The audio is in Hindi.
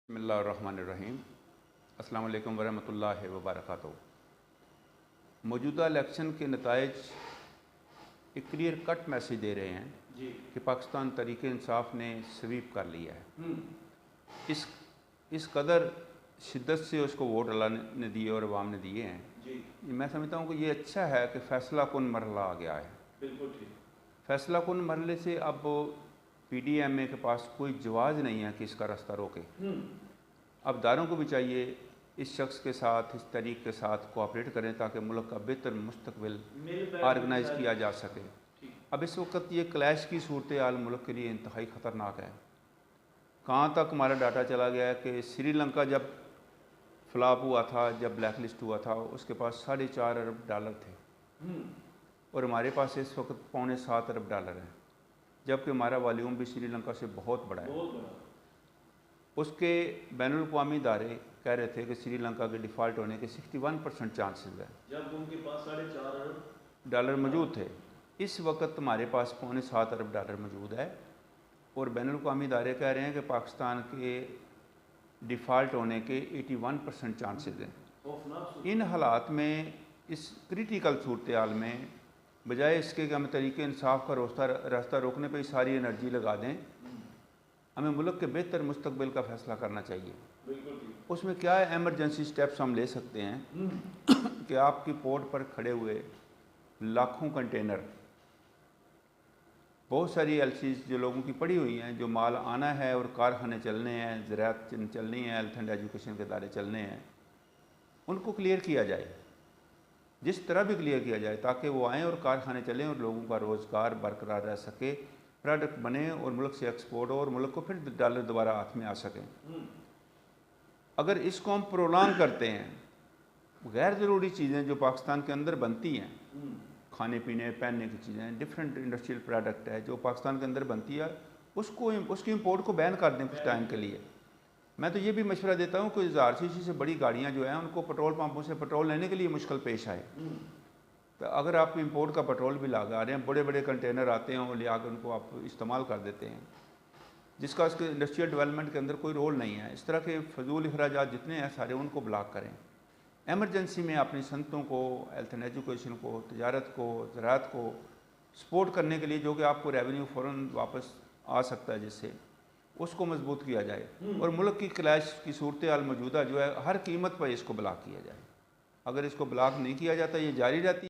बिस्मिल्लाहिर्रहमानिर्रहीम। अस्सलाम वालेकुम वरहमतुल्लाहि वबरकातुहू। मौजूदा इलेक्शन के नताइज एक क्लियर कट मैसेज दे रहे हैं कि पाकिस्तान तहरीक इंसाफ ने स्वीप कर लिया है। इस कदर शिद्दत से उसको वोट अल्लाह ने दिए और अवाम ने दिए हैं। मैं समझता हूँ कि ये अच्छा है कि फ़ैसला कुन मरहला आ गया है। बिल्कुल ठीक। फ़ैसला कुन मरहले से अब PDMA के पास कोई जवाज़ नहीं है कि इसका रास्ता रोके। अब दारों को भी चाहिए इस शख्स के साथ, इस तरीक़ के साथ कोऑपरेट करें ताकि मुल्क का बेहतर मुस्तकबिल ऑर्गेनाइज़ किया जा सके। अब इस वक्त ये क्लैश की सूरत हाल मुल्क के लिए इंतहाई ख़तरनाक है। कहाँ तक हमारा डाटा चला गया है कि श्रीलंका जब फ्लॉप हुआ था, जब ब्लैक लिस्ट हुआ था, उसके पास $4.5 अरब थे और हमारे पास इस वक्त $6.25 अरब है, जबकि हमारा वॉल्यूम भी श्रीलंका से बहुत बड़ा है। उसके बैनुल-अक़वामी इदारे कह रहे थे कि श्रीलंका के डिफ़ॉल्ट होने के 61% चांसेस है, जब उनके पास $4.5 अरब मौजूद थे। इस वक्त हमारे पास $6.25 अरब मौजूद है और बैनुल-अक़वामी इदारे कह रहे हैं कि पाकिस्तान के डिफ़ॉल्ट होने के 81% चांसेस हैं। इन हालात में, इस क्रिटिकल सूरत हाल में, बजाय इसके कि हम तरीक़े इंसाफ का रास्ता रोकने पर ही सारी एनर्जी लगा दें, हमें मुल्क के बेहतर मुस्तकबिल का फ़ैसला करना चाहिए। उसमें क्या एमरजेंसी स्टेप्स हम ले सकते हैं कि आपकी पोर्ट पर खड़े हुए लाखों कंटेनर, बहुत सारी LCs जो लोगों की पड़ी हुई हैं, जो माल आना है और कारखाने चलने हैं, ज़राअत चलनी है, हेल्थ एंड एजुकेशन के इदारे चलने हैं, उनको क्लियर किया जाए, जिस तरह भी क्लियर किया जाए ताकि वो आएँ और कारखाने चलें और लोगों का रोज़गार बरकरार रह सके, प्रोडक्ट बने और मुल्क से एक्सपोर्ट हो और मुल्क को फिर डॉलर दोबारा हाथ में आ सकें। अगर इसको हम प्रोलॉन्ग करते हैं, गैर ज़रूरी चीज़ें जो पाकिस्तान के अंदर बनती हैं, खाने पीने पहनने की चीज़ें, डिफरेंट इंडस्ट्रियल प्रोडक्ट है जो पाकिस्तान के अंदर बनती है, उसकी इंपोर्ट को बैन कर दें कुछ टाइम के लिए। मैं तो ये भी मशवरा देता हूँ कि 1000 सीसी से बड़ी गाड़ियाँ जो हैं उनको पेट्रोल पंपों से पेट्रोल लेने के लिए मुश्किल पेश आए। तो अगर आप इंपोर्ट का पेट्रोल भी लगा रहे हैं, बड़े बड़े कंटेनर आते हैं और ले आकर उनको आप इस्तेमाल कर देते हैं, जिसका उसके इंडस्ट्रियल डेवलपमेंट के अंदर कोई रोल नहीं है। इस तरह के फजूल अखराजात जितने हैं सारे उनको ब्लॉक करें। एमरजेंसी में अपनी सनतों को, हेल्थ एंड एजुकेशन को, तजारत को, ज़राअत को सपोर्ट करने के लिए, जो कि आपको रेवेन्यू फ़ौरन वापस आ सकता है, जिससे उसको मजबूत किया जाए और मुल्क की क्लैश की सूरत हाल मौजूदा जो है, हर कीमत पर इसको ब्लॉक किया जाए। अगर इसको ब्लॉक नहीं किया जाता, ये जारी रहती